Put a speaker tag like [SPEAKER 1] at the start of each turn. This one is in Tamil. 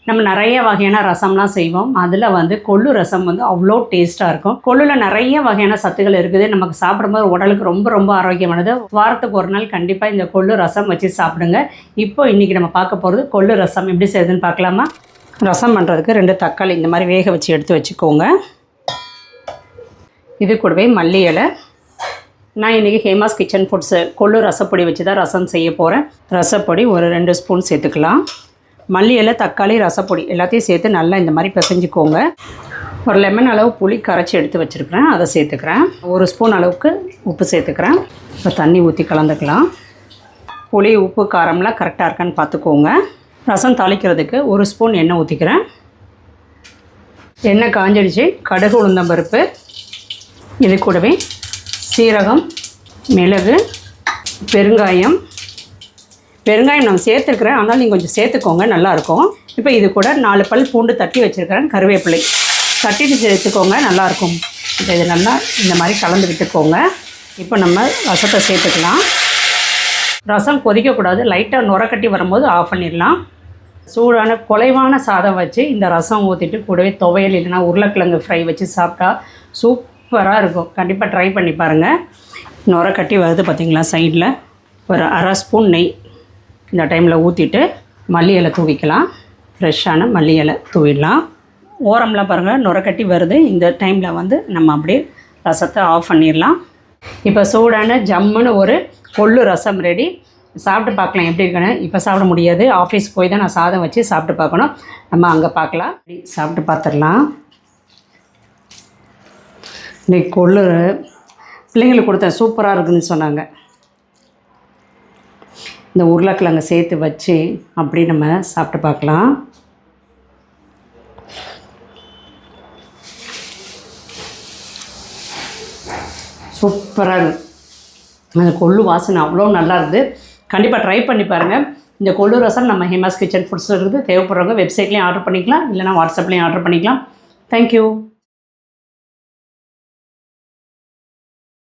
[SPEAKER 1] நம்ம நிறைய வகையான ரசம்லாம் செய்வோம். அதில் வந்து கொள்ளு ரசம் வந்து அவ்வளோ டேஸ்ட்டாக இருக்கும். கொள்ளுவில் நிறைய வகையான சத்துக்கள் இருக்குது. நமக்கு சாப்பிடும்போது உடலுக்கு ரொம்ப ரொம்ப ஆரோக்கியமானது. வாரத்துக்கு ஒரு நாள் கண்டிப்பாக இந்த கொள்ளு ரசம் வச்சு சாப்பிடுங்க. இப்போ இன்றைக்கி நம்ம பார்க்க போகிறது கொள்ளு ரசம் எப்படி செய்யுதுன்னு பார்க்கலாமா? ரசம் பண்ணுறதுக்கு 2 தக்காளி இந்த மாதிரி வேக வச்சு எடுத்து வச்சுக்கோங்க. இது கூடவே மல்லி இலை. நான் இன்றைக்கி ஹேமாஸ் கிச்சன் ஃபுட்ஸு கொள்ளு ரசப்பொடி வச்சு தான் ரசம் செய்ய போகிறேன். ரசப்பொடி ஒரு 2 ஸ்பூன் சேர்த்துக்கலாம். மல்லி இலை, தக்காளி, ரசப்பொடி எல்லாத்தையும் சேர்த்து நல்லா இந்த மாதிரி பிசைஞ்சிக்கோங்க. ஒரு லெமன் அளவு புளி கரைச்சி எடுத்து வச்சுருக்கிறேன், அதை சேர்த்துக்கிறேன். 1 ஸ்பூன் அளவுக்கு உப்பு சேர்த்துக்கிறேன். இப்போ தண்ணி ஊற்றி கலந்துக்கலாம். புளி, உப்பு, காரம்லாம் கரெக்டாக இருக்கான்னு பார்த்துக்கோங்க. ரசம் தாளிக்கிறதுக்கு 1 ஸ்பூன் எண்ணெய் ஊற்றிக்கிறேன். எண்ணெய் காஞ்சிடுச்சு. கடுகு, உளுந்தம்பருப்பு, இது கூடவே சீரகம், மிளகு, பெருங்காயம் நம்ம சேர்த்துருக்குறேன், ஆனால் நீங்கள் கொஞ்சம் சேர்த்துக்கோங்க, நல்லாயிருக்கும். இப்போ இது கூட 4 பல் பூண்டு தட்டி வச்சுருக்கிறேன். கருவேப்பிலை தட்டிட்டு சேர்த்துக்கோங்க, நல்லாயிருக்கும். இப்போ இது நல்லா இந்த மாதிரி கலந்து விட்டுக்கோங்க. இப்போ நம்ம ரசத்தை சேர்த்துக்கலாம். ரசம் கொதிக்கக்கூடாது, லைட்டாக நுரக்கட்டி வரும்போது ஆஃப் பண்ணிடலாம். சூடான குலைவான சாதம் வச்சு இந்த ரசம் ஊற்றிட்டு கூடவே துவையல் இல்லைனா உருளைக்கிழங்கு ஃப்ரை வச்சு சாப்பிட்டா சூப்பராக இருக்கும். கண்டிப்பாக ட்ரை பண்ணி பாருங்கள். நுரக்கட்டி வருது பார்த்திங்களா சைடில். ஒரு 1/2 ஸ்பூன் நெய் இந்த டைமில் ஊற்றிட்டு மல்லி இலை தூவிக்கலாம். ஃப்ரெஷ்ஷான மல்லி இலை தூவிடலாம். ஓரம்லாம் பாருங்கள் நுரக்கட்டி வருது. இந்த டைமில் வந்து நம்ம அப்படியே ரசத்தை ஆஃப் பண்ணிடலாம். இப்போ சூடான ஜம்முன்னு ஒரு கொள்ளு ரசம் ரெடி. சாப்பிட்டு பார்க்கலாம் எப்படி இருக்குன்னு. இப்போ சாப்பிட முடியாது, ஆஃபீஸ் போய் தான் நான் சாதம் வச்சு சாப்பிட்டு பார்க்கணும். நம்ம அங்கே பார்க்கலாம். சாப்பிட்டு பார்த்துடலாம். இன்றைக்கி கொள்ளு பிள்ளைங்களுக்கு கொடுத்தேன், சூப்பராக இருக்குதுன்னு சொன்னாங்க. இந்த உருளைக்கிழங்கை சேர்த்து வச்சு அப்படி நம்ம சாப்பிட்டு பார்க்கலாம். சூப்பராக இருக்குது. அந்த கொள்ளு வாசனை அவ்வளோ நல்லா இருக்குது. கண்டிப்பாக ட்ரை பண்ணி பாருங்கள். இந்த கொள்ளு ரசம் நம்ம ஹேமாஸ் கிச்சன் ஃபுட்ஸில் இருக்குது. தேவைப்படுறவங்க வெப்சைட்லேயும் ஆர்டர் பண்ணிக்கலாம், இல்லைனா வாட்ஸ்அப்லேயும் ஆர்டர் பண்ணிக்கலாம். தேங்க்யூ.